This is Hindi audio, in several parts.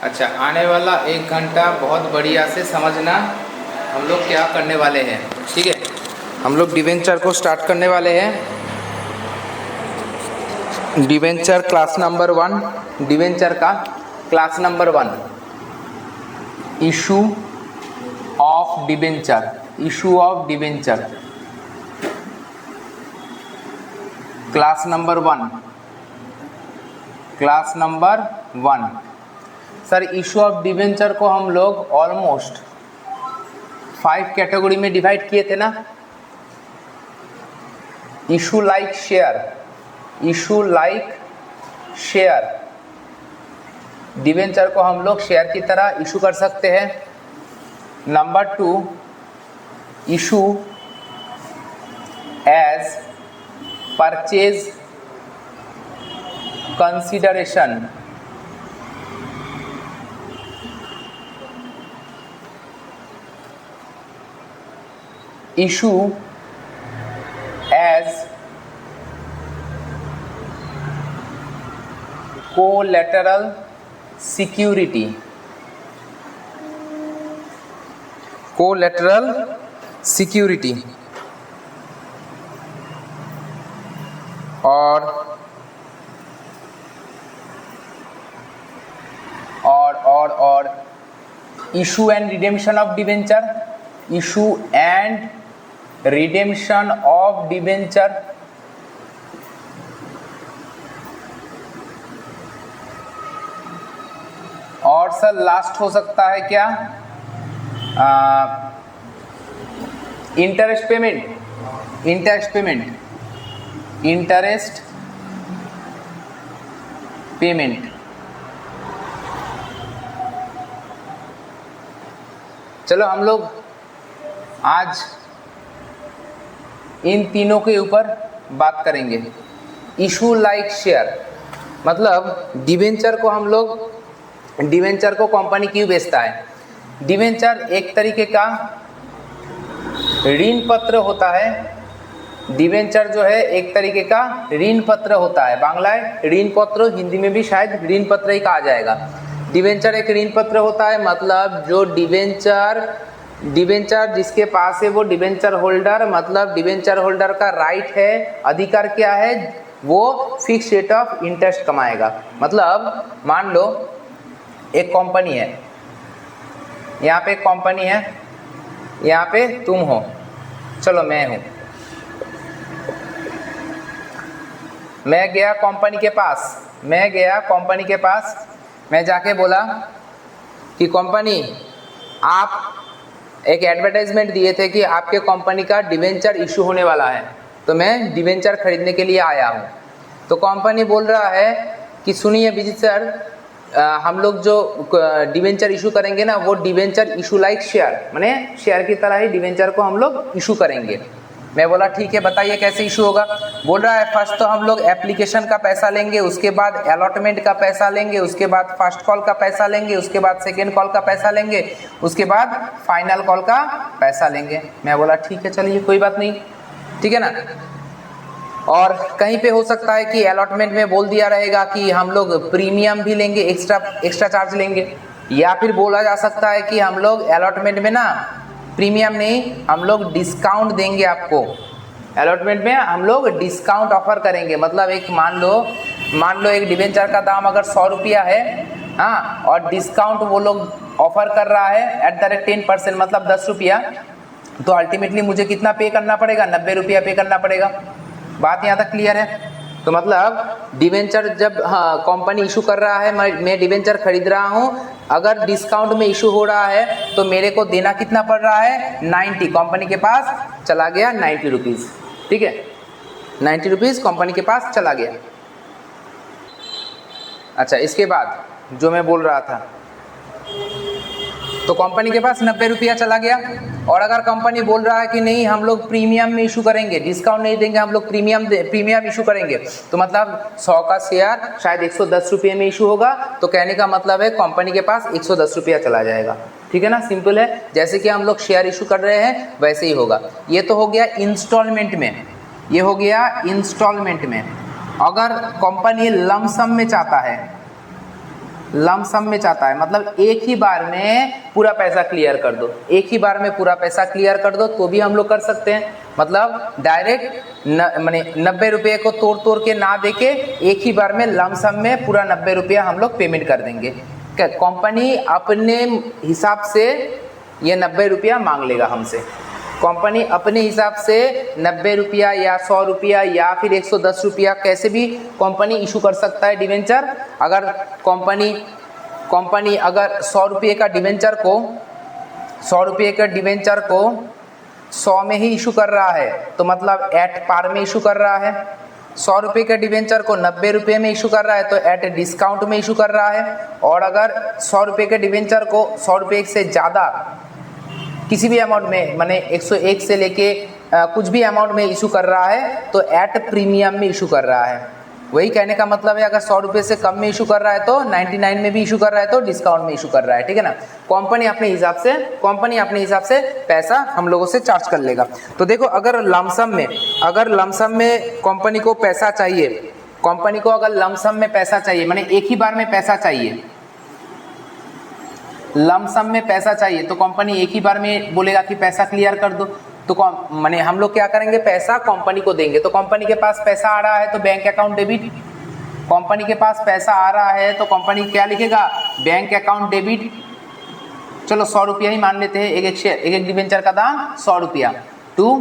अच्छा, आने वाला 1 घंटा बहुत बढ़िया से समझना हम लोग क्या करने वाले हैं। ठीक है, हम लोग डिवेंचर को स्टार्ट करने वाले हैं। डिवेंचर क्लास नंबर 1, डिवेंचर का class number 1, issue of debenture, issue of debenture class number 1, class number 1। Sir, issue of debenture को हम लोग ऑलमोस्ट 5 कैटेगरी में डिवाइड किए थे ना। Issue like share, issue like share, debenture को हम लोग शेयर की तरह इशू कर सकते हैं। Number 2, issue as purchase consideration, issue as collateral security, collateral security, और issue and redemption of debenture, issue and redemption of debenture, और सर लास्ट हो सकता है क्या, interest payment, interest payment, interest payment. चलो हम लोग आज इन तीनों के ऊपर बात करेंगे। इशू लाइक शेयर मतलब डिवेंचर को हम लोग, डिवेंचर को कंपनी क्यों बेचता है। डिवेंचर एक तरीके का ऋण पत्र होता है। डिवेंचर जो है एक तरीके का ऋण पत्र होता है। बांग्ला ऋण पत्र, हिंदी में भी शायद ऋण पत्र ही कहा जाएगा। डिवेंचर एक ऋण पत्र होता है, मतलब जो डिवेंचर जिसके पास है वो डिवेंचर होल्डर, मतलब डिवेंचर होल्डर का राइट है, अधिकार क्या है, वो फिक्स रेट ऑफ इंटरेस्ट कमाएगा। मतलब मान लो एक कंपनी है, यहाँ पे एक कंपनी है, यहाँ पे तुम हो, चलो मैं हूँ, मैं गया कंपनी के पास, मैं जाके बोला कि कंपनी, आप एक एडवर्टाइजमेंट दिए थे कि आपके कंपनी का डिवेंचर इशू होने वाला है, तो मैं डिवेंचर खरीदने के लिए आया हूँ। तो कंपनी बोल रहा है कि सुनिए विजित सर, हम लोग जो डिवेंचर इशू करेंगे ना, वो डिवेंचर इशू लाइक शेयर, माने शेयर की तरह ही डिवेंचर को हम लोग इशू करेंगे। मैं बोला ठीक है, बताइए कैसे इशू होगा। बोल रहा है फर्स्ट तो हम लोग एप्लीकेशन का पैसा लेंगे, उसके बाद अलॉटमेंट का पैसा लेंगे, उसके बाद फर्स्ट कॉल का पैसा लेंगे, उसके बाद सेकेंड कॉल का पैसा लेंगे, उसके बाद फाइनल कॉल का पैसा लेंगे। मैं बोला ठीक है, चलिए कोई बात नहीं, ठीक है ना। और कहीं पे हो सकता है कि अलॉटमेंट में बोल दिया रहेगा कि हम लोग प्रीमियम भी लेंगे, एक्स्ट्रा चार्ज लेंगे, या फिर बोला जा सकता है कि हम लोग अलॉटमेंट में ना प्रीमियम नहीं, हम लोग डिस्काउंट देंगे आपको। अलॉटमेंट में हम लोग डिस्काउंट ऑफर करेंगे, मतलब एक मान लो एक डिवेंचर का दाम अगर 100 रुपया है, हाँ, और डिस्काउंट वो लोग ऑफर कर रहा है @ 10%, मतलब 10 रुपया, तो अल्टीमेटली मुझे कितना पे करना पड़ेगा, 90 रुपया पे करना पड़ेगा। बात यहाँ तक क्लियर है। तो मतलब डिवेंचर जब कंपनी इशू कर रहा है, मैं डिवेंचर खरीद रहा हूँ, अगर डिस्काउंट में इशू हो रहा है तो मेरे को देना कितना पड़ रहा है, 90, कंपनी के पास चला गया 90 रुपीज़, ठीक है, 90 रुपीज़ कंपनी के पास चला गया। अच्छा, इसके बाद जो मैं बोल रहा था, तो कंपनी के पास 90 रुपया चला गया। और अगर कंपनी बोल रहा है कि नहीं हम लोग प्रीमियम में इशू करेंगे, डिस्काउंट नहीं देंगे, हम लोग प्रीमियम इशू करेंगे, तो मतलब 100 का शेयर शायद 110 रुपये में इशू होगा, तो कहने का मतलब है कंपनी के पास 110 रुपया चला जाएगा। ठीक है ना, सिंपल है, जैसे कि हम लोग शेयर इशू कर रहे हैं वैसे ही होगा। ये तो हो गया इंस्टॉलमेंट में, ये हो गया इंस्टॉलमेंट में। अगर कंपनी लमसम में चाहता है, लमसम में चाहता है, मतलब एक ही बार में पूरा पैसा क्लियर कर दो, एक ही बार में पूरा पैसा क्लियर कर दो तो भी हम लोग कर सकते हैं। मतलब डायरेक्ट माने 90 रुपये को तोड़ तोड़ के ना देके एक ही बार में लमसम में पूरा 90 रुपया हम लोग पेमेंट कर देंगे। कंपनी अपने हिसाब से ये 90 रुपया मांग लेगा हमसे। कंपनी अपने हिसाब से 90 रुपया या 100 रुपया या फिर 110 रुपया कैसे भी कंपनी इशू कर सकता है डिवेंचर। अगर कंपनी अगर 100 रुपये का डिवेंचर को 100 में ही इशू कर रहा है तो मतलब एट पार में इशू कर रहा है। 100 रुपये के डिवेंचर को 90 रुपये में इशू कर रहा है तो एट डिस्काउंट में इशू कर रहा है। और अगर 100 रुपये के डिवेंचर को 100 रुपये से ज़्यादा किसी भी अमाउंट में माने 101 से लेके कुछ भी अमाउंट में इशू कर रहा है तो एट प्रीमियम में इशू कर रहा है। वही कहने का मतलब है, अगर 100 रुपये से कम में इशू कर रहा है तो 99 में भी इशू कर रहा है तो डिस्काउंट में इशू कर रहा है, ठीक है ना। कंपनी अपने हिसाब से पैसा हम लोगों से चार्ज कर लेगा। तो देखो अगर लमसम में कंपनी को पैसा चाहिए, कंपनी को अगर लमसम में पैसा चाहिए माने एक ही बार में पैसा चाहिए, लमसम में पैसा चाहिए तो कंपनी एक ही बार में बोलेगा कि पैसा क्लियर कर दो। तो माने हम लोग क्या करेंगे, पैसा कंपनी को देंगे। तो कंपनी के पास पैसा आ रहा है तो बैंक अकाउंट डेबिट, कंपनी के पास पैसा आ रहा है तो कंपनी क्या लिखेगा, बैंक अकाउंट डेबिट। चलो 100 रुपया ही मान लेते हैं, एक डिवेंचर का दाम 100 रुपया टू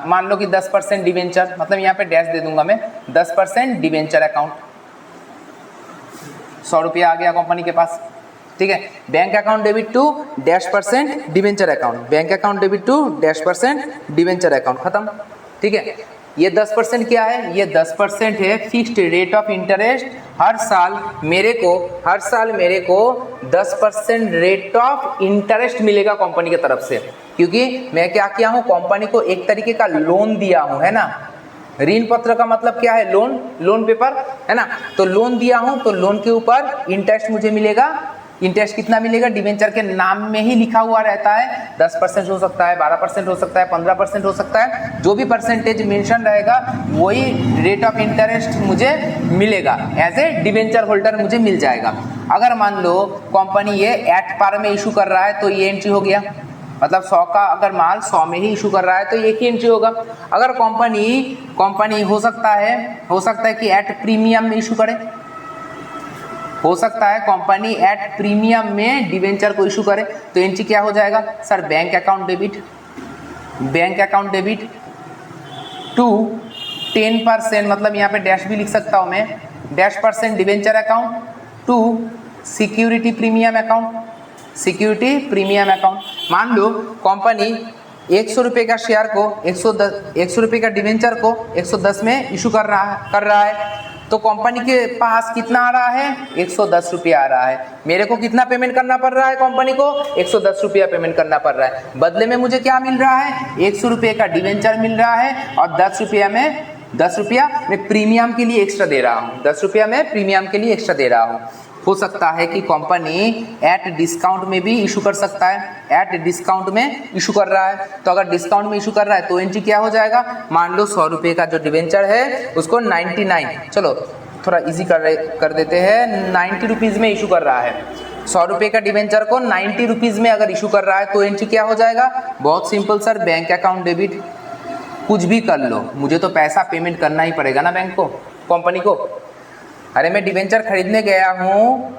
मान लो कि 10% डिवेंचर, मतलब यहाँ पे डैश दे दूंगा मैं, 10% डिवेंचर अकाउंट, 100 रुपया आ गया कंपनी के पास, ठीक है। Bank account debit to -% debenture account, bank account debit to -% debenture account, खत्म, ठीक है। ये 10% क्या है, ये 10% है फिक्स्ड रेट ऑफ इंटरेस्ट। हर साल मेरे को 10% रेट ऑफ इंटरेस्ट मिलेगा कंपनी की तरफ से, क्योंकि मैं क्या किया हूँ, कंपनी को एक तरीके का लोन दिया हूँ, है ना। ऋण पत्र का मतलब क्या है, लोन पेपर, है ना। तो लोन दिया हूं तो लोन के ऊपर इंटरेस्ट मुझे मिलेगा। इंटरेस्ट कितना मिलेगा, डिवेंचर के नाम में ही लिखा हुआ रहता है। 10% हो सकता है, 12% हो सकता है, 15% हो सकता है, जो भी परसेंटेज मेंशन रहेगा वही रेट ऑफ इंटरेस्ट मुझे मिलेगा, एज ए डिवेंचर होल्डर मुझे मिल जाएगा। अगर मान लो कंपनी ये एट पार में इशू कर रहा है तो ये एंट्री हो गया, मतलब 100 का अगर माल 100 में ही इशू कर रहा है तो एक ही एंट्री होगा। अगर कंपनी हो सकता है कि एट प्रीमियम में इशू करे, हो सकता है कंपनी एट प्रीमियम में डिवेंचर को इशू करे तो एंट्री क्या हो जाएगा sir, bank account debit to 10%, मतलब यहाँ पे डैश भी लिख सकता हूँ मैं, -% debenture account to security premium account. मान लो कंपनी 100 रुपये का शेयर को 100 रुपये का डिवेंचर को 110 में इशू कर रहा है तो कंपनी के पास कितना आ रहा है, 110 रुपया आ रहा है। मेरे को कितना पेमेंट करना पड़ रहा है, कंपनी को 110 रुपया पेमेंट करना पड़ रहा है। बदले में मुझे क्या मिल रहा है, 100 रुपये का डिवेंचर मिल रहा है और 10 रुपया मैं प्रीमियम के लिए एक्स्ट्रा दे रहा हूँ, 10 रुपया मैं प्रीमियम के लिए एक्स्ट्रा दे रहा हूँ। हो सकता है कि कंपनी एट डिस्काउंट में भी इशू कर सकता है, एट डिस्काउंट में इशू कर रहा है। तो अगर डिस्काउंट में इशू कर रहा है तो एंट्री क्या हो जाएगा, मान लो 100 रुपये का जो डिवेंचर है उसको 99, चलो थोड़ा इजी कर देते हैं, 90 रुपीज़ में इशू कर रहा है। 100 रुपये का डिवेंचर को 90 रुपीज़ में अगर इशू कर रहा है तो एंट्री क्या हो जाएगा, बहुत simple sir, bank account debit. कुछ भी कर लो, मुझे तो पैसा पेमेंट करना ही पड़ेगा ना बैंक को, कंपनी को। अरे मैं डिवेंचर खरीदने गया हूँ,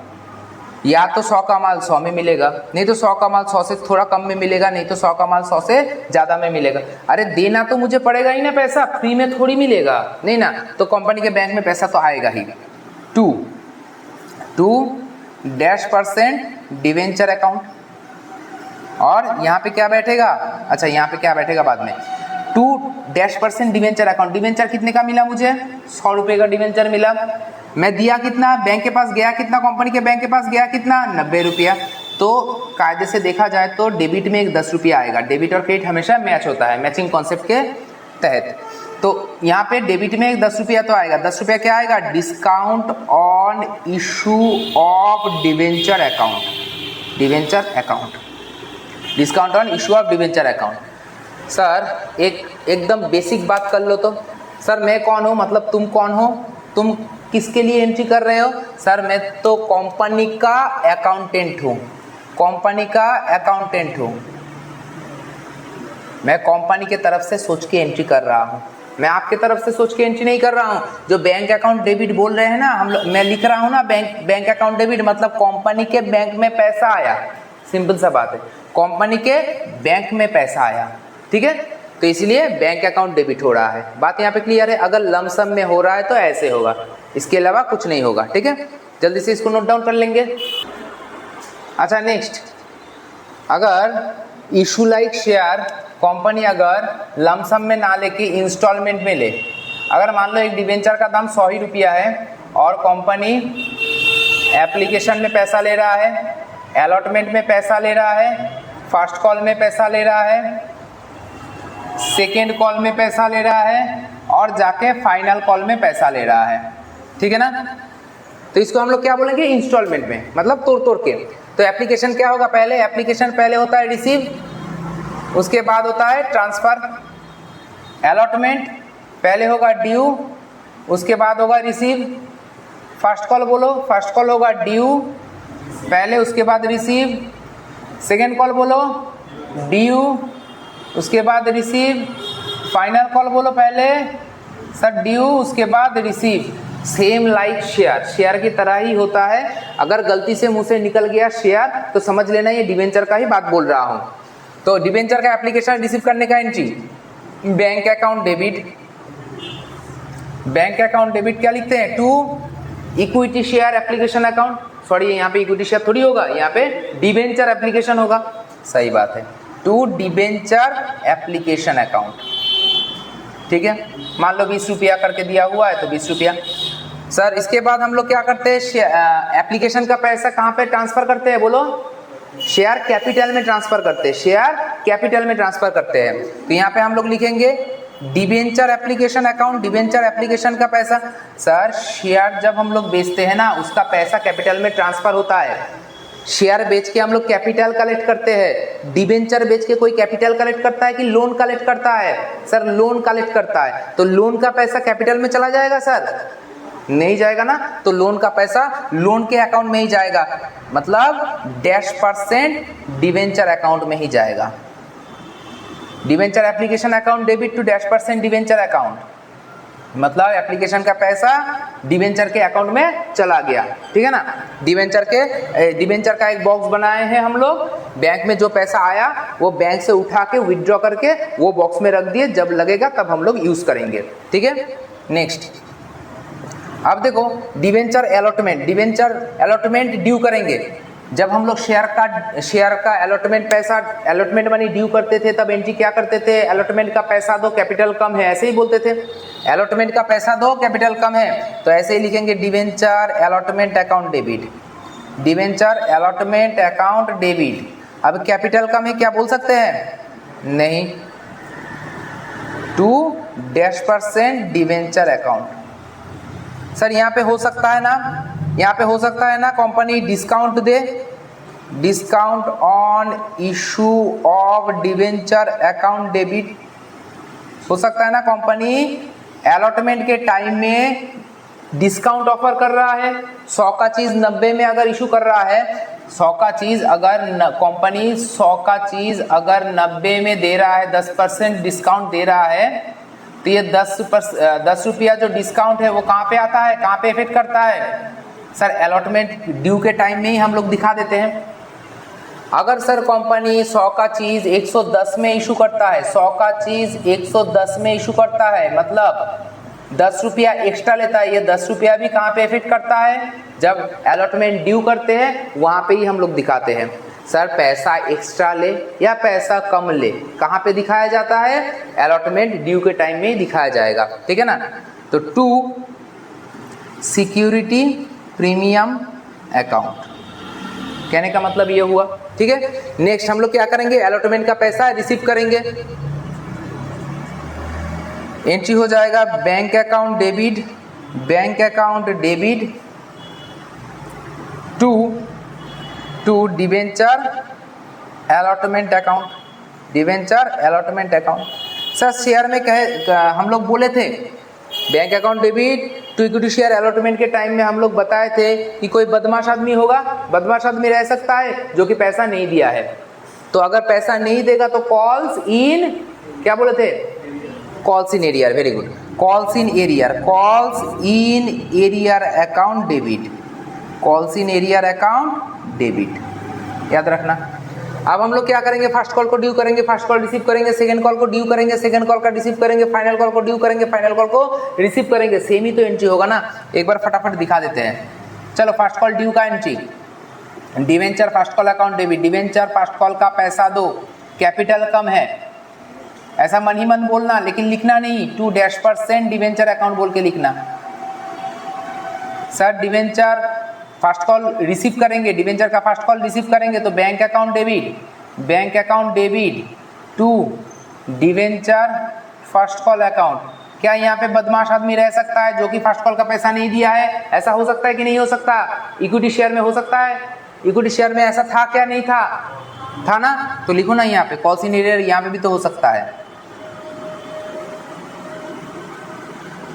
या तो 100 का माल 100 में मिलेगा, नहीं तो 100 का माल 100 से थोड़ा कम में मिलेगा, नहीं तो 100 का माल 100 से ज़्यादा में मिलेगा। अरे देना तो मुझे पड़ेगा ही ना पैसा, फ्री में थोड़ी मिलेगा, नहीं ना। तो कंपनी के बैंक में पैसा तो आएगा ही। 2% डिवेंचर अकाउंट, और यहाँ पे क्या बैठेगा, अच्छा यहाँ पे क्या बैठेगा बाद में, 2% डिवेंचर अकाउंट। डिवेंचर कितने का मिला मुझे, 100 रुपये का डिवेंचर मिला। मैं दिया कितना, बैंक के पास गया कितना, कंपनी के बैंक के पास गया कितना, 90 रुपया। तो कायदे से देखा जाए तो डेबिट में एक 10 रुपया आएगा। डेबिट और क्रेडिट हमेशा मैच होता है, मैचिंग कॉन्सेप्ट के तहत। तो यहाँ पे डेबिट में एक 10 रुपया तो आएगा। 10 रुपया क्या आएगा, discount on issue of debenture account, discount on issue of debenture account. Sir एकदम बेसिक बात कर लो तो, सर मैं कौन हूँ, मतलब तुम कौन हो, तुम किसके लिए एंट्री कर रहे हो? सर मैं तो कंपनी का अकाउंटेंट हूँ, कंपनी का अकाउंटेंट हूँ, मैं कंपनी के तरफ से सोच के एंट्री कर रहा हूँ, मैं आपके तरफ से सोच के एंट्री नहीं कर रहा हूँ। जो बैंक अकाउंट डेबिट बोल रहे हैं ना हम लोग, मैं लिख रहा हूँ ना बैंक अकाउंट डेबिट मतलब कंपनी के बैंक में पैसा आया, सिंपल सा बात है, कंपनी के बैंक में पैसा आया, ठीक है, तो इसलिए बैंक अकाउंट डेबिट हो रहा है। बात यहाँ पे क्लियर है? अगर लमसम में हो रहा है तो ऐसे होगा, इसके अलावा कुछ नहीं होगा, ठीक है, जल्दी से इसको नोट डाउन कर लेंगे। अच्छा नेक्स्ट, अगर इशू लाइक शेयर कंपनी अगर लमसम में ना लेके इंस्टॉलमेंट में ले, अगर मान लो एक डिवेंचर का दाम 100 ही रुपया है और कंपनी एप्लीकेशन में पैसा ले रहा है, अलॉटमेंट में पैसा ले रहा है, फर्स्ट कॉल में पैसा ले रहा है, सेकेंड कॉल में पैसा ले रहा है और जाके फाइनल कॉल में पैसा ले रहा है, ठीक है ना, तो इसको हम लोग क्या बोलेंगे? इंस्टॉलमेंट में, मतलब तोड़ तोड़ के। तो एप्लीकेशन क्या होगा? पहले एप्लीकेशन पहले होता है रिसीव, उसके बाद होता है ट्रांसफर, अलॉटमेंट पहले होगा ड्यू, उसके बाद होगा रिसीव, फर्स्ट कॉल बोलो, फर्स्ट कॉल होगा ड्यू पहले, उसके बाद रिसीव, सेकेंड कॉल बोलो ड्यू, उसके बाद रिसीव, फाइनल कॉल बोलो पहले सर ड्यू, उसके बाद receive. Same like share, share की तरह ही होता है। अगर गलती से मुंह से निकल गया शेयर तो समझ लेना ये डिवेंचर का ही बात बोल रहा हूँ। तो डिवेंचर का एप्लीकेशन रिसीव करने का entry, bank account debit, bank account debit क्या लिखते हैं? To equity share application account, sorry यहाँ पे इक्विटी शेयर थोड़ी होगा, यहाँ पे डिवेंचर एप्लीकेशन होगा, सही बात है, टू डिवेंचर एप्लीकेशन अकाउंट, ठीक है। मान लो 20 रुपया करके दिया हुआ है तो 20 रुपया। सर इसके बाद हम लोग क्या करते हैं? एप्लीकेशन का पैसा कहाँ पे ट्रांसफर करते हैं? बोलो, शेयर कैपिटल में ट्रांसफर करते हैं, शेयर कैपिटल में ट्रांसफर करते हैं। तो यहाँ पे हम लोग लिखेंगे debenture application account, debenture application का पैसा। सर शेयर जब हम लोग बेचते हैं ना उसका पैसा कैपिटल में ट्रांसफर होता है, शेयर बेच के हम लोग कैपिटल कलेक्ट करते हैं। डिवेंचर बेच के कोई कैपिटल कलेक्ट करता है कि लोन कलेक्ट करता है? सर लोन कलेक्ट करता है, तो लोन का पैसा कैपिटल में चला जाएगा सर? नहीं जाएगा ना, तो लोन का पैसा लोन के अकाउंट में ही जाएगा, मतलब -% डिवेंचर अकाउंट में ही जाएगा। Debenture application account debit to -% debenture account, मतलब एप्लीकेशन का पैसा डिवेंचर के अकाउंट में चला गया, ठीक है ना। डिवेंचर का एक बॉक्स बनाए हैं हम लोग, बैंक में जो पैसा आया वो बैंक से उठा के विथड्रॉ करके वो बॉक्स में रख दिए, जब लगेगा तब हम लोग यूज करेंगे, ठीक है। नेक्स्ट, अब देखो debenture allotment, debenture allotment due करेंगे। जब हम लोग शेयर का अलॉटमेंट पैसा, अलॉटमेंट मनी ड्यू करते थे तब एंट्री क्या करते थे? अलॉटमेंट का पैसा दो, कैपिटल कम है, ऐसे ही बोलते थे, अलॉटमेंट का पैसा दो, कैपिटल कम है, तो ऐसे ही लिखेंगे debenture allotment account debit, debenture allotment account debit. अब कैपिटल कम है, क्या बोल सकते हैं? नहीं, टू -% डिवेंचर अकाउंट। सर यहाँ पे हो सकता है ना, यहाँ पे हो सकता है ना company discount they, discount on issue of debenture account debit, हो सकता है ना कंपनी अलॉटमेंट के टाइम में डिस्काउंट ऑफर कर रहा है, 100 का चीज 90 में अगर इशू कर रहा है, 100 का चीज अगर कंपनी 100 का चीज अगर 90 में दे रहा है, 10% डिस्काउंट दे रहा है, तो ये 10 रुपया जो डिस्काउंट है वो कहाँ पे आता है, कहाँ पे इफेक्ट करता है? सर अलॉटमेंट ड्यू के टाइम में ही हम लोग दिखा देते हैं। अगर सर कंपनी 100 का चीज 110 में इशू करता है, 100 का चीज 110 में इशू करता है, मतलब 10 रुपया एक्स्ट्रा लेता है, ये 10 रुपया भी कहाँ पे इफेक्ट करता है? जब अलॉटमेंट ड्यू करते हैं वहाँ पे ही हम लोग दिखाते हैं। सर पैसा एक्स्ट्रा ले या पैसा कम ले, कहाँ पे दिखाया जाता है? अलॉटमेंट ड्यू के टाइम में ही दिखाया जाएगा, ठीक है ना। तो टू सिक्योरिटी प्रीमियम अकाउंट, कहने का मतलब ये हुआ, ठीक है। नेक्स्ट हम लोग क्या करेंगे? अलॉटमेंट का पैसा रिसीव करेंगे, एंट्री हो जाएगा bank account debit, bank account debit to debenture allotment account, debenture allotment account. Sir share में हम लोग बोले थे bank account debit to equity share allotment के टाइम में हम लोग बताए थे कि कोई बदमाश आदमी होगा, बदमाश आदमी रह सकता है जो कि पैसा नहीं दिया है। तो अगर पैसा नहीं देगा तो कॉल्स इन, क्या बोले थे, calls in arrear, very good, calls in arrear, calls in arrear account debit, calls in arrear account debit, याद रखना। अब हम लोग क्या करेंगे, फर्स्ट कॉल को ड्यू करेंगे, फर्स्ट कॉल रिसीव करेंगे, सेकंड कॉल को ड्यू करेंगे, सेकंड कॉल का रिसीव करेंगे, फाइनल कॉल को ड्यू करेंगे, फाइनल कॉल को रिसीव करेंगे। सेम ही तो एंट्री होगा ना, एक बार फटाफट दिखा देते हैं। चलो फर्स्ट कॉल ड्यू का entry, debenture first call account debit, debenture first call का पैसा दो, कैपिटल कम है, ऐसा मन ही मन बोलना, लेकिन लिखना नहीं, 2% डिवेंचर अकाउंट बोल के लिखना। Sir debenture first call receive करेंगे, डिवेंचर का फर्स्ट कॉल रिसीव करेंगे तो bank account debit, bank account debit to debenture first call account. क्या यहाँ पे बदमाश आदमी रह सकता है जो कि फर्स्ट कॉल का पैसा नहीं दिया है? ऐसा हो सकता है कि नहीं हो सकता? इक्विटी शेयर में हो सकता है, इक्विटी शेयर में ऐसा था क्या, नहीं था? था ना, तो लिखो ना यहाँ पे कॉल्स इन एरियर, यहाँ पे भी तो हो सकता है।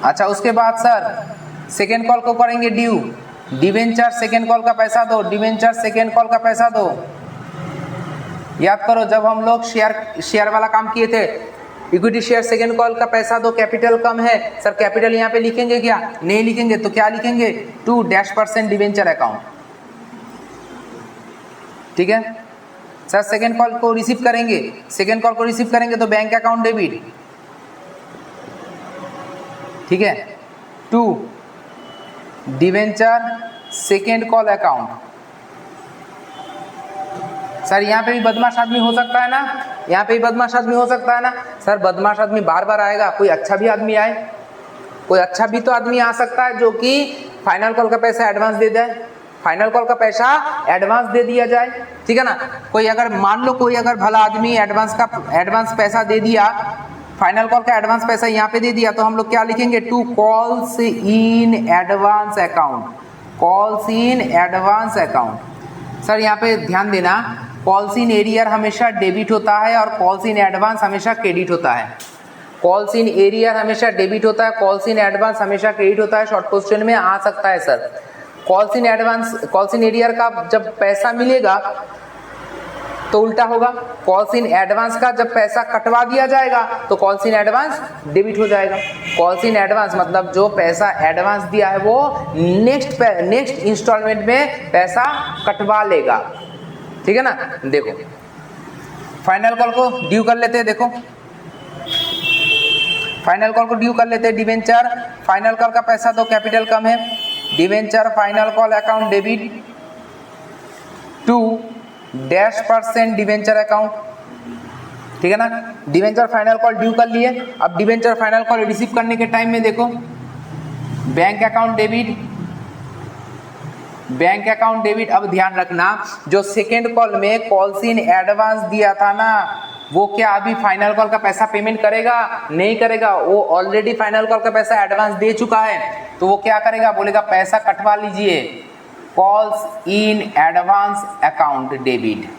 अच्छा उसके बाद सर सेकेंड कॉल को करेंगे ड्यू, डिवेंचर सेकेंड कॉल का पैसा दो, डिवेंचर सेकेंड कॉल का पैसा दो। याद करो जब हम लोग शेयर वाला काम किए थे, इक्विटी शेयर सेकेंड कॉल का पैसा दो, कैपिटल कम है, सर कैपिटल यहाँ पे लिखेंगे क्या? नहीं लिखेंगे, तो क्या लिखेंगे? 2% डिवेंचर अकाउंट, ठीक है। सर सेकेंड कॉल को रिसीव करेंगे, सेकेंड कॉल को रिसीव करेंगे तो बैंक अकाउंट डेबिट, ठीक है, 2 debenture second call account. Sir यहाँ पे भी बदमाश आदमी हो सकता है ना, यहाँ पे भी बदमाश आदमी हो सकता है ना। सर बदमाश आदमी बार बार आएगा, कोई अच्छा भी आदमी आए, कोई अच्छा भी तो आदमी आ सकता है जो कि फाइनल कॉल का पैसा एडवांस दे दे, फाइनल कॉल का पैसा एडवांस दे दिया जाए, ठीक है ना। कोई अगर मान लो कोई अगर भला आदमी एडवांस पैसा दे दिया, फाइनल कॉल का एडवांस पैसा यहाँ पे दे दिया, तो हम लोग क्या लिखेंगे? 2 calls in advance account, calls in advance account. Sir यहाँ पे ध्यान देना, कॉल्स इन एरियर हमेशा डेबिट होता है और कॉल्स इन एडवांस हमेशा क्रेडिट होता है। कॉल्स इन एरियर हमेशा डेबिट होता है, कॉल्स इन एडवांस हमेशा क्रेडिट होता है। शॉर्ट क्वेश्चन में आ सकता है sir. Calls in advance, calls in arrear का जब पैसा मिलेगा तो उल्टा होगा, कॉल्स इन एडवांस का जब पैसा कटवा दिया जाएगा तो कॉल्स इन एडवांस डेबिट हो जाएगा। कॉल्स इन एडवांस मतलब जो पैसा एडवांस दिया है वो नेक्स्ट इंस्टॉलमेंट में पैसा कटवा लेगा, ठीक है ना। देखो फाइनल कॉल को ड्यू कर लेते हैं, देखो फाइनल कॉल को ड्यू कर लेते हैं। डिवेंचर फाइनल कॉल का पैसा तो कैपिटल कम है, debenture final call account debit 2% debenture account, ठीक है ना। डिवेंचर फाइनल कॉल ड्यू कर लिए। अब डिवेंचर फाइनल कॉल रिसीव करने के टाइम में देखो bank account debit, bank account debit. अब ध्यान रखना जो सेकेंड कॉल में कॉल्स इन एडवांस दिया था ना, वो क्या अभी फाइनल कॉल का पैसा पेमेंट करेगा? नहीं करेगा, वो ऑलरेडी फाइनल कॉल का पैसा एडवांस दे चुका है। तो वो क्या करेगा? बोलेगा पैसा कटवा लीजिए, calls in advance account debit.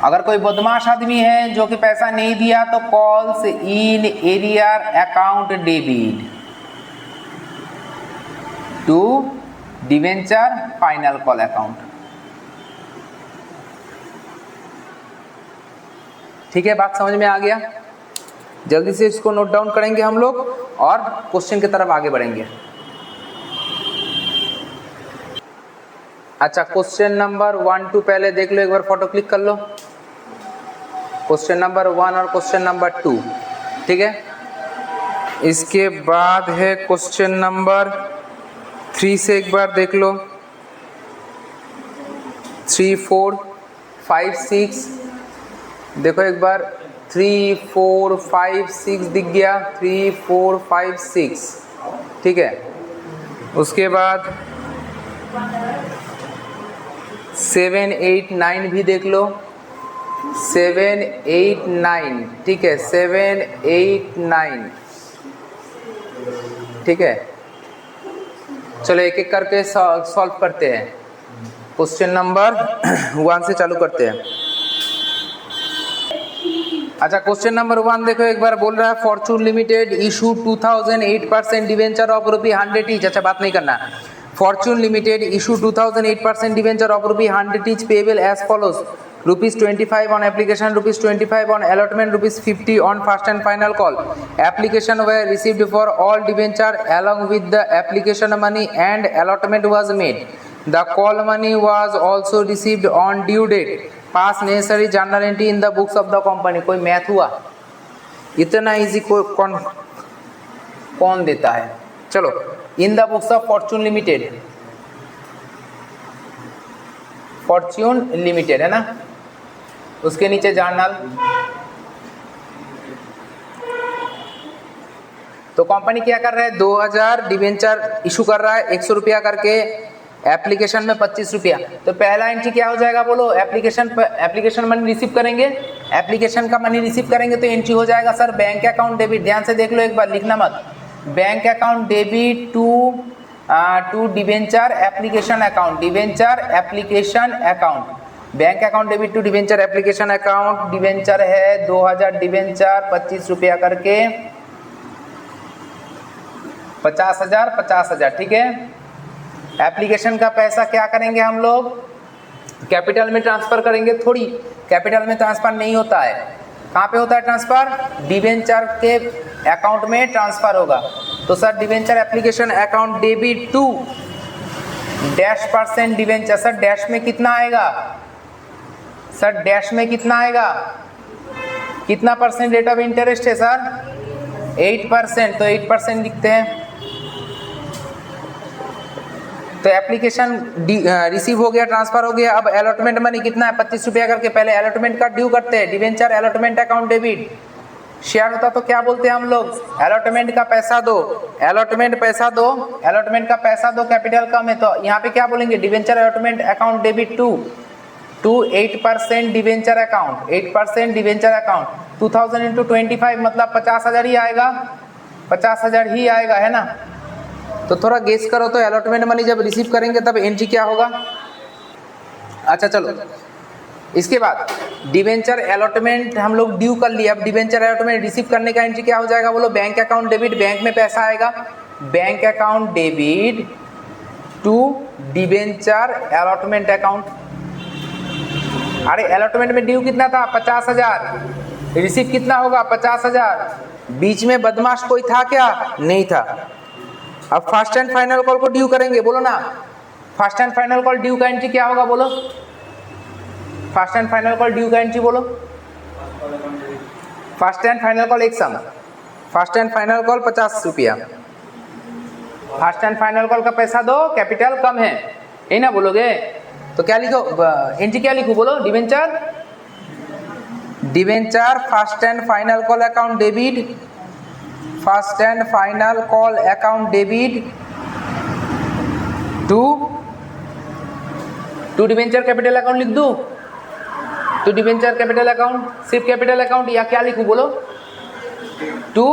अगर कोई बदमाश आदमी है जो कि पैसा नहीं दिया तो calls in arrear account debit to debenture final call account, ठीक है। बात समझ में आ गया? जल्दी से इसको नोट डाउन करेंगे हम लोग और क्वेश्चन की तरफ आगे बढ़ेंगे। अच्छा क्वेश्चन नंबर 1 2 पहले देख लो, एक बार फोटो क्लिक कर लो। क्वेश्चन नंबर 1 और क्वेश्चन नंबर 2, ठीक है। इसके बाद है क्वेश्चन नंबर 3 से एक बार देख लो, 3 4 5 6 देखो एक बार, 3 4 5 6 दिख गया, 3 4 5 6, ठीक है। उसके बाद 7 8 9 भी देख लो, 7 8 9, ठीक है, 7 8 9, ठीक है। चलो एक एक करके सॉल्व करते हैं। क्वेश्चन नंबर 1 से चालू करते हैं। अच्छा क्वेश्चन नंबर 1 देखो एक बार बोल रहा है Fortune limited issue 2008% debenture of ₹100 each. अच्छा बात नहीं करना। Fortune limited issue 2008% debenture of ₹100 each payable as follows ₹25 on application, ₹25 on allotment, ₹50 on first and final call. Application were received for all debenture along with the application money and allotment was made. The call money was also received on due date. Pass necessary journal entry in the books of the company. कोई मैथ हुआ? इतना इजी कौन देता है? चलो in the books of Fortune limited, Fortune limited है ना, उसके नीचे जर्नल। तो कंपनी क्या कर रहा है, 2000 डिवेंचर इशू कर रहा है, 100 रुपया करके, एप्लीकेशन में 25 रुपया। तो पहला एंट्री क्या हो जाएगा बोलो, एप्लीकेशन मनी रिसीव करेंगे, एप्लीकेशन का मनी रिसीव करेंगे तो एंट्री हो जाएगा सर बैंक अकाउंट डेबिट। ध्यान से देख लो एक बार, लिखना मत। Bank account debit to debenture application account, debenture application account, bank account debit to debenture application account. Debenture है 2000 डिवेंचर 25 रुपया करके 50,000, ठीक है। एप्लीकेशन का पैसा क्या करेंगे हम लोग, कैपिटल में ट्रांसफर करेंगे। थोड़ी कैपिटल में ट्रांसफर नहीं होता है, कहाँ पे होता है ट्रांसफर, डिवेंचर के अकाउंट में ट्रांसफर होगा। तो sir debenture application account debit to %% debenture. Sir dash में कितना आएगा, सर डैश में कितना आएगा, कितना परसेंट रेट ऑफ इंटरेस्ट है सर, 8%। तो 8% लिखते हैं। तो एप्लीकेशन रिसीव हो गया, ट्रांसफर हो गया। अब अलॉटमेंट मनी कितना है, 25 रुपया करके। पहले अलॉटमेंट का ड्यू करते हैं, debenture allotment account debit. Share होता तो क्या बोलते हैं हम लोग, अलॉटमेंट का पैसा दो, अलॉटमेंट पैसा दो, अलॉटमेंट का पैसा दो, कैपिटल कम है तो यहाँ पे क्या बोलेंगे, debenture allotment account debit to 8% debenture account, 8% debenture account. 2000 into 25 मतलब 50,000 ही आएगा, 50,000 ही आएगा, है ना। तो थोड़ा गेस करो तो अलॉटमेंट मनी जब रिसीव करेंगे तब एंट्री क्या होगा। अच्छा चलो इसके बाद डिवेंचर अलॉटमेंट हम लोग ड्यू कर लिया। अब डिवेंचर अलॉटमेंट रिसीव करने का एंट्री क्या हो जाएगा बोलो, बैंक अकाउंट डेबिट, बैंक में पैसा आएगा, bank account debit to debenture allotment account. अरे अलॉटमेंट में ड्यू कितना था, 50,000, रिसीव कितना होगा 50,000। बीच में बदमाश कोई था क्या, नहीं था। अब फर्स्ट एंड फाइनल कॉल को ड्यू करेंगे, बोलो ना, first and final call due का एंट्री क्या होगा बोलो, first and final call due का एंट्री बोलो, फर्स्ट एंड फाइनल कॉल एक सम, फर्स्ट एंड फाइनल कॉल 50 रुपया, फर्स्ट एंड फाइनल कॉल का पैसा दो, कैपिटल कम है, यही ना बोलोगे। तो क्या लिखो एंट्री, क्या लिखो बोलो, debenture, debenture first and final call account debit, first and final call account debit to debenture capital account लिख दूं, टू डिवेंचर कैपिटल अकाउंट, सिर्फ कैपिटल अकाउंट, या क्या लिखूं बोलो, टू,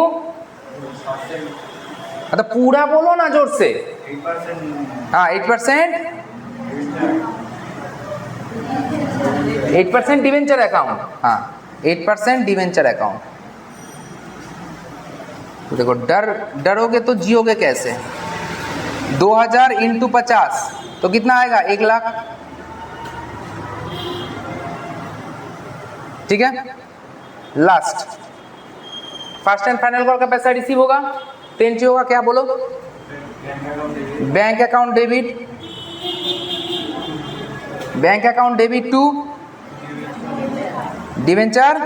मतलब पूरा बोलो ना जोर से, 8% डिवेंचर अकाउंट, हाँ 8% डिवेंचर अकाउंट। तो देखो डरोगे तो जियोगे कैसे। 2000 इंटू 50 तो कितना आएगा, 1 लाख, ठीक है। Last first and final call का पैसा रिसीव होगा तो एंट्री होगा क्या बोलो, bank account debit, bank account debit to debenture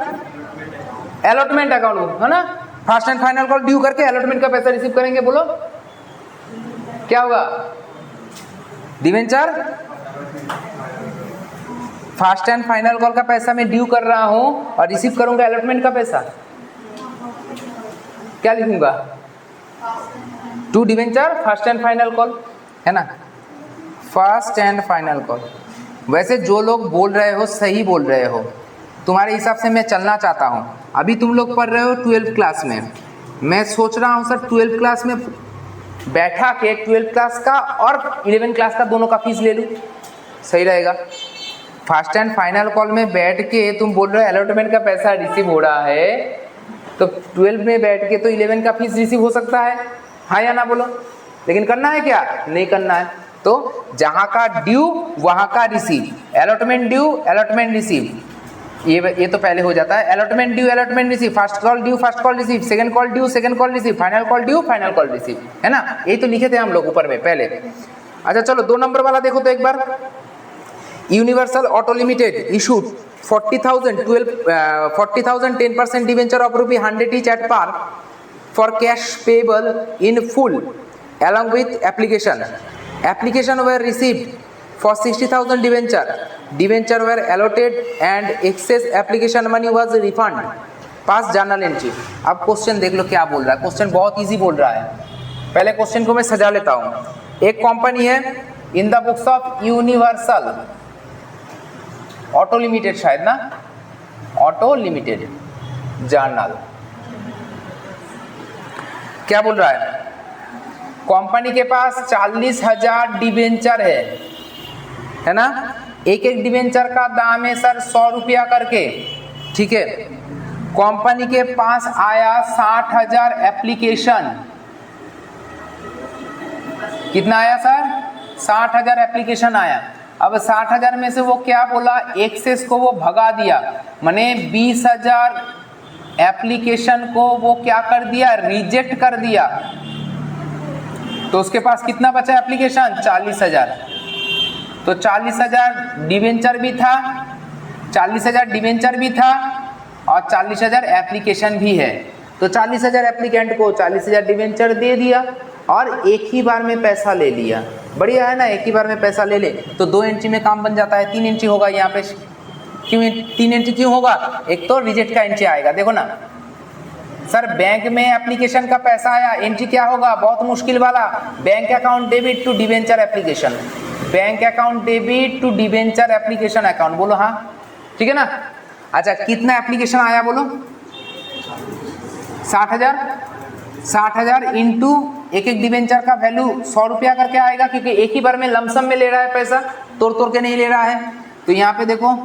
allotment account, है ना। First and final call due करके अलॉटमेंट का पैसा रिसीव करेंगे, बोलो क्या होगा, debenture first and final call का पैसा मैं ड्यू कर रहा हूं और रिसीव करूंगा अलॉटमेंट का पैसा, क्या लिखूंगा, to debenture first and final call, है ना, फर्स्ट एंड फाइनल कॉल। वैसे जो लोग बोल रहे हो सही बोल रहे हो, तुम्हारे हिसाब से मैं चलना चाहता हूँ। अभी तुम लोग पढ़ रहे हो 12th क्लास में, मैं सोच रहा हूँ सर 12th क्लास में बैठा के 12th क्लास का और 11th क्लास का दोनों का फीस ले लूँ, सही रहेगा। फर्स्ट एंड फाइनल कॉल में बैठ के तुम बोल रहे हो अलॉटमेंट का पैसा रिसीव हो रहा है, तो 12 में बैठ के तो 11 का फीस रिसीव हो सकता है, हाँ या ना बोलो। लेकिन करना है क्या? नहीं करना है। तो जहां का ड्यू वहां का receive, allotment due allotment receive, ये तो पहले हो जाता है। Allotment due allotment receive, first call due first call receive, second call due second call receive, final call due final call receive, है ना? यही तो लिखे थे हम लोग ऊपर में पहले। अच्छा चलो 2 नंबर वाला देखो तो एक बार। Universal auto limited issued 40,000 10% debenture of ₹100 each at par for cash payable in full along with application. Application were received for 60,000 debenture. Debenture were allotted and excess application money was refunded. Pass journal entry. अब क्वेश्चन देख लो क्या बोल रहा है। क्वेश्चन बहुत इजी बोल रहा है। पहले क्वेश्चन को मैं सजा लेता हूँ। एक कंपनी है in the books of universal auto limited, शायद ना, ऑटो लिमिटेड जर्नल। क्या बोल रहा है? कंपनी के पास 40,000 डिबेंचर है ना? एक एक डिबेंचर का दाम है सर 100 रुपया करके, ठीक है। कंपनी के पास आया 60,000 एप्लीकेशन। कितना आया सर? 60,000 एप्लीकेशन आया। अब 60,000 में से वो क्या बोला, एक्सेस को वो भगा दिया, माने 20,000 एप्लीकेशन को वो क्या कर दिया, रिजेक्ट कर दिया। तो उसके पास कितना बचा एप्लीकेशन? 40,000। तो 40,000 डिवेंचर भी था, 40,000 डिवेंचर भी था और 40,000 एप्लीकेशन भी है। तो 40,000 एप्लीकेंट को 40,000 डिवेंचर दे दिया और एक ही बार में पैसा ले लिया। बढ़िया है ना, एक ही बार में पैसा ले ले तो 2 एंट्री में काम बन जाता है। 3 एंट्री होगा यहाँ पे। क्यों 3 एंट्री क्यों होगा? एक तो रिजेक्ट का एंट्री आएगा। देखो ना सर, बैंक में एप्लीकेशन का पैसा आया, एंट्री क्या होगा? बहुत मुश्किल वाला, bank account debit to debenture application, bank account debit to debenture application account. बोलो हाँ, ठीक है ना। अच्छा कितना एप्लीकेशन आया बोलो? 60,000 इंटू एक एक डिवेंचर का वैल्यू 100 रुपया करके आएगा, क्योंकि एक ही बार में लमसम में ले रहा है पैसा, तोड़ के नहीं ले रहा है। तो यहाँ पे देखो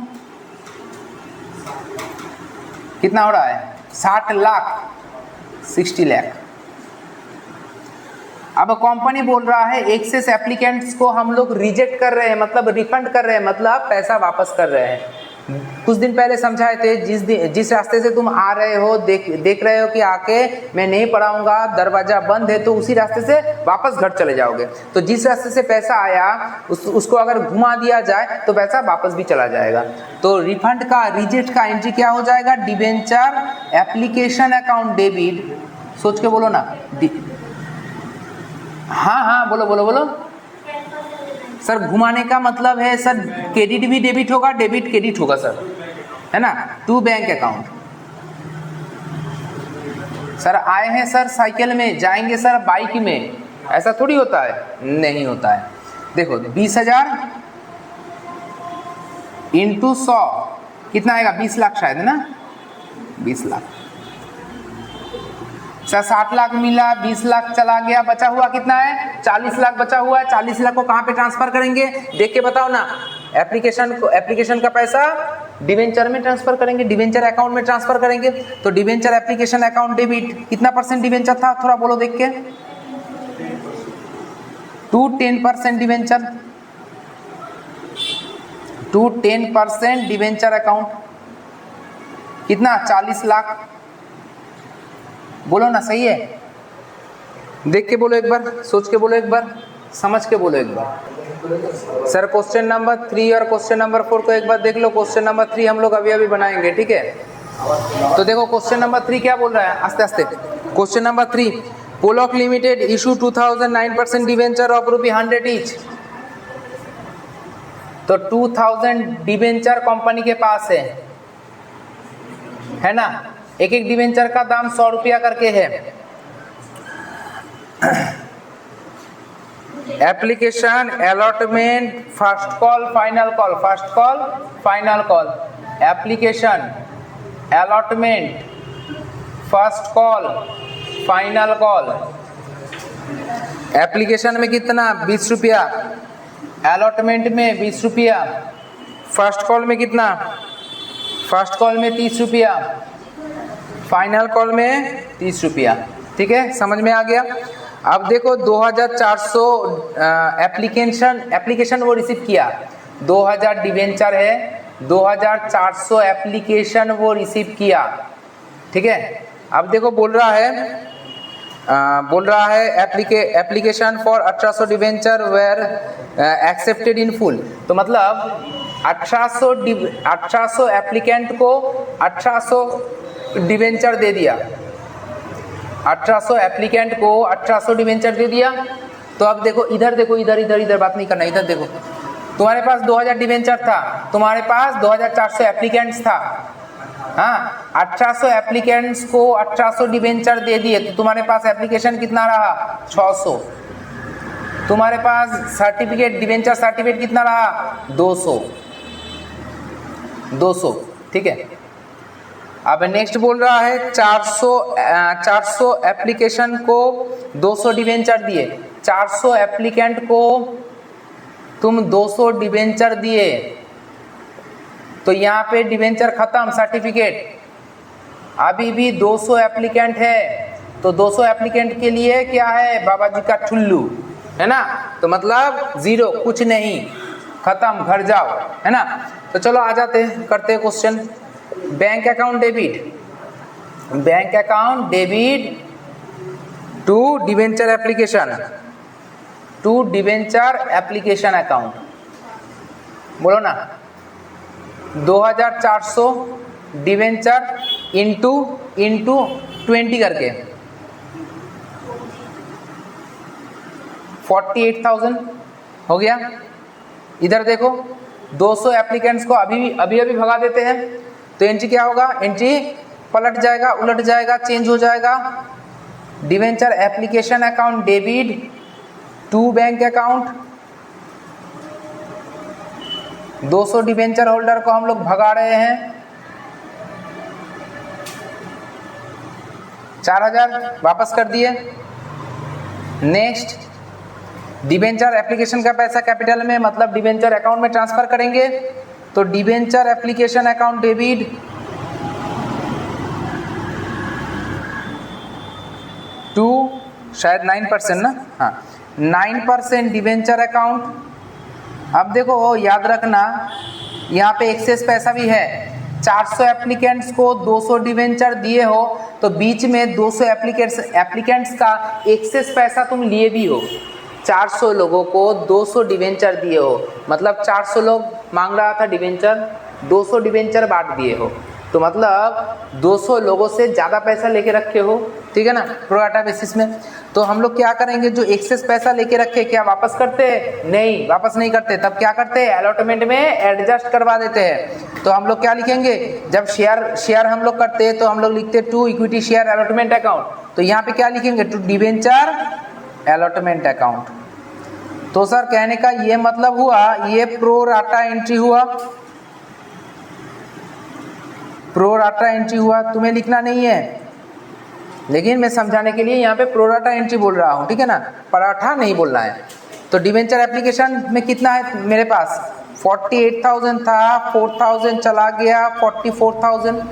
कितना हो रहा है, 60 लाख 60 लाख। अब कंपनी बोल रहा है एक्सेस एप्लीकेंट्स को हम लोग रिजेक्ट कर रहे हैं, मतलब रिफंड कर रहे हैं, मतलब पैसा वापस कर रहे हैं। कुछ दिन पहले समझाए थे, जिस रास्ते से तुम आ रहे हो, देख रहे हो कि आके मैं नहीं पढ़ाऊंगा, दरवाजा बंद है, तो उसी रास्ते से वापस घर चले जाओगे। तो जिस रास्ते से पैसा आया उसको अगर घुमा दिया जाए तो पैसा वापस भी चला जाएगा। तो रिफंड का, रिजेक्ट का एंट्री क्या हो जाएगा? Debenture application account debit. सोच के बोलो ना। हाँ बोलो सर। घुमाने का मतलब है सर, क्रेडिट भी डेबिट होगा, डेबिट क्रेडिट होगा सर, है ना, टू बैंक अकाउंट। सर आए हैं सर साइकिल में, जाएंगे सर बाइक में, ऐसा थोड़ी होता है, नहीं होता है। देखो 20,000 इंटू 100 कितना आएगा? 20 लाख शायद, है ना, 20 लाख। सर 60 लाख मिला, 20 लाख चला गया, बचा हुआ कितना है? 40 लाख बचा हुआ है। 40 लाख को कहाँ पे ट्रांसफर करेंगे? देख के बताओ ना। एप्लीकेशन का पैसा डिवेंचर में ट्रांसफर करेंगे, डिवेंचर अकाउंट में ट्रांसफर करेंगे। तो डिवेंचर एप्लीकेशन अकाउंट डेबिट कितना % डिवेंचर था? थोड़ा बोलो देख के। 10% डिवेंचर, 10% डिवेंचर अकाउंट कितना? 40 लाख। बोलो ना, सही है? देख के बोलो एक बार, सोच के बोलो एक बार, समझ के बोलो एक बार। सर क्वेश्चन नंबर 3 और क्वेश्चन नंबर 4 को एक बार देख लो। क्वेश्चन नंबर 3 हम लोग अभी बनाएंगे, ठीक है। तो देखो क्वेश्चन नंबर 3 क्या बोल रहा है, आस्ते आस्ते। Question number 3, Pollock limited issue 2009% debenture of ₹100 each. तो 2000 डिवेंचर कंपनी के पास है ना। एक एक डिवेंचर का दाम 100 रुपया करके है। Application, allotment, first call, final call, first call, final call, application, allotment, first call, final call. Application में कितना? 20 रुपया, अलॉटमेंट में 20 रुपया, फर्स्ट कॉल में कितना, फर्स्ट कॉल में 30 रुपया, फाइनल कॉल में 30 रुपया। ठीक है, समझ में आ गया। अब देखो 2400 एप्लीकेशन वो रिसीव किया, 2000 डिवेंचर है, 2400 एप्लीकेशन वो रिसीव किया। ठीक है, अब देखो बोल रहा है application for 1800 debenture were accepted in full. तो मतलब 1800 एप्लीकेंट को 1800 डिवेंचर दे दिया, 1800 एप्लीकेंट को 1800 डिवेंचर दे दिया। तो अब देखो इधर देखो, इधर बात नहीं करना, इधर देखो, तुम्हारे पास 2000 डिवेंचर था, तुम्हारे पास 2400 एप्लीकेंट्स था। हाँ, 1800 एप्लीकेंट्स को 1800 डिवेंचर दे दिए, तो तुम्हारे पास एप्लीकेशन कितना रहा, 600। तुम्हारे पास सर्टिफिकेट, डिवेंचर सर्टिफिकेट कितना रहा, 200। ठीक है, अब नेक्स्ट बोल रहा है 400 एप्लीकेशन को 200 डिवेंचर दिए, 400 एप्लीकेंट को तुम 200 डिवेंचर दिए, तो यहाँ पे डिवेंचर खत्म, सर्टिफिकेट। अभी भी 200 एप्लीकेंट है, तो 200 एप्लीकेंट के लिए क्या है, बाबा जी का ठुल्लू है ना, तो मतलब 0, कुछ नहीं, खत्म, घर जाओ, है ना। तो चलो आ जाते हैं, करते हैं question. Bank account debit to debenture application account, बोलो ना, 2400 डिवेंचर इंटू 20 करके 48,000 हो गया। इधर देखो 200 एप्लीकेंट्स को अभी भगा देते हैं, तो एंट्री क्या होगा, एंट्री पलट जाएगा, उलट जाएगा, चेंज हो जाएगा। Debenture application account debit to bank account, 200 debenture holder को हम लोग भगा रहे हैं, 4000 वापस कर दिए। नेक्स्ट, डिवेंचर एप्लीकेशन का पैसा कैपिटल में, मतलब डिवेंचर अकाउंट में ट्रांसफर करेंगे, तो debenture application account debit to शायद 9% ना, हाँ 9% डिवेंचर अकाउंट। अब देखो याद रखना, यहाँ पे एक्सेस पैसा भी है, 400 एप्लीकेंट्स को 200 डिवेंचर दिए हो, तो बीच में 200 एप्लीकेंट्स का एक्सेस पैसा तुम लिए भी हो, 400 लोगों को 200 डिवेंचर दिए हो, मतलब 400 लोग मांग रहा था डिवेंचर, 200 डिवेंचर बांट दिए हो, तो मतलब 200 लोगों से ज़्यादा पैसा लेके रखे हो। ठीक है ना, प्रो राटा बेसिस में। तो हम लोग क्या करेंगे, जो एक्सेस पैसा लेके रखे, क्या वापस करते हैं, नहीं वापस नहीं करते, तब क्या करते हैं, अलॉटमेंट में एडजस्ट करवा देते हैं। तो हम लोग क्या लिखेंगे, जब शेयर हम लोग करते हैं, तो हम लोग लिखते हैं to equity share allotment account, तो यहाँ पे क्या लिखेंगे, टू डिवेंचर अलॉटमेंट अकाउंट। तो सर कहने का ये मतलब हुआ, ये प्रो राटा एंट्री हुआ, प्रो राटा एंट्री हुआ, तुम्हें लिखना नहीं है, लेकिन मैं समझाने के लिए यहाँ पे प्रो राटा एंट्री बोल रहा हूँ। ठीक है ना, पराठा नहीं बोलना है। तो डिवेंचर एप्लीकेशन में कितना है मेरे पास, 48,000 था, 4,000 चला गया, 44,000।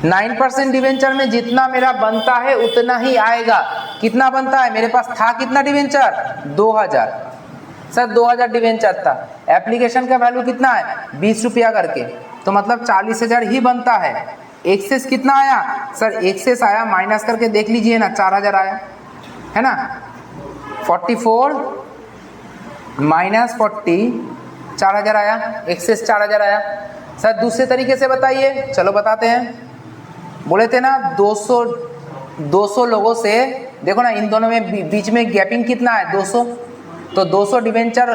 9% डिवेंचर में जितना मेरा बनता है उतना ही आएगा। कितना बनता है, मेरे पास था कितना डिवेंचर, 2000। सर 2000 डिवेंचर था, एप्लीकेशन का वैल्यू कितना है, 20 रुपया करके, तो मतलब 40,000 ही बनता है। एक्सेस कितना आया, सर एक्सेस आया, माइनस करके देख लीजिए ना, 4000 आया है ना, 44 माइनस 40, 4000 आया, एक्सेस 4000 आया। सर दूसरे तरीके से बताइए, चलो बताते हैं। बोले थे ना 200 लोगों से, देखो ना इन दोनों में बीच में गैपिंग कितना है, 200, तो 200 डिवेंचर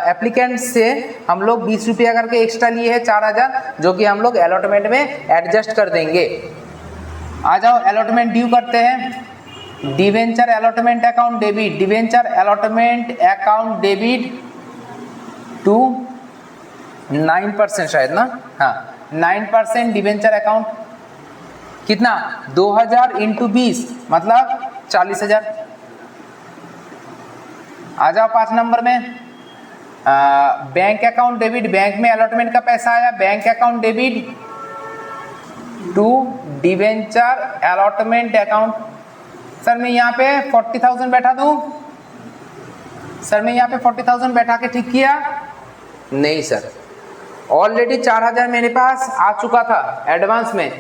एप्लीकेंट से हम लोग 20 रुपया करके एक्स्ट्रा लिए हैं, 4000, जो कि हम लोग अलॉटमेंट में एडजस्ट कर देंगे। आ जाओ अलॉटमेंट ड्यू करते हैं। Debenture allotment account debit, debenture allotment account debit to 9% शायद ना, हाँ 9% डिवेंचर अकाउंट, कितना 2000 इंटू 20 मतलब 40,000। आ जाओ 5 नंबर में, बैंक अकाउंट डेबिट, बैंक में अलॉटमेंट का पैसा आया, bank account debit to debenture allotment account. Sir मैं यहाँ पे 40,000 बैठा दूं, सर मैं यहाँ पे 40,000 बैठा के ठीक किया? नहीं सर, ऑलरेडी 4,000 मेरे पास आ चुका था एडवांस में,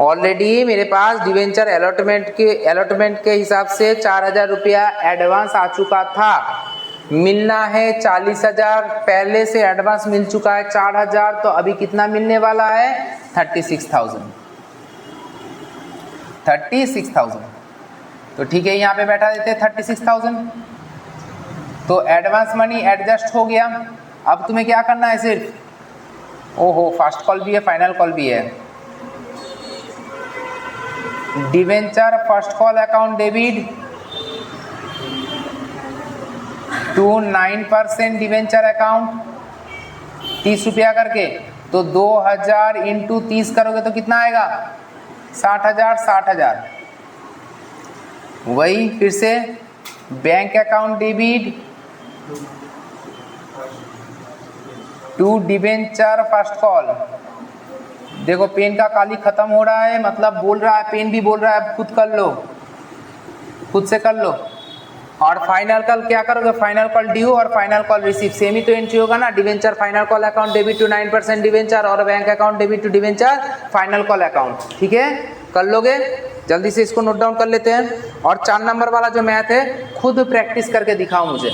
ऑलरेडी मेरे पास डिवेंचर अलॉटमेंट के हिसाब से 4,000 रुपया एडवांस आ चुका था। मिलना है 40,000, पहले से एडवांस मिल चुका है 4,000, तो अभी कितना मिलने वाला है? 36,000। तो ठीक है, यहाँ पे बैठा देते हैं 36,000। तो एडवांस मनी एडजस्ट हो गया। अब तुम्हें क्या करना है सिर्फ, ओहो फास्ट कॉल भी है, फाइनल कॉल भी है। Debenture first call account debit to 9% debenture account 30 रुपया करके, तो 2,000 इंटू 30 करोगे तो कितना आएगा? 60,000। वही फिर से bank account debit to debenture first call. देखो पेन का काली खत्म हो रहा है, मतलब बोल रहा है, पेन भी बोल रहा है खुद कर लो, खुद से कर लो। और फाइनल कॉल क्या करोगे? फाइनल कॉल ड्यू और फाइनल कॉल रिसीव सेम ही तो एंट्री होगा ना। Debenture final call account debit to 9% debenture और bank account debit to debenture final call account. ठीक है, कर लोगे? जल्दी से इसको नोट डाउन कर लेते हैं। और 4 नंबर वाला जो मैथ है खुद प्रैक्टिस करके दिखाओ मुझे।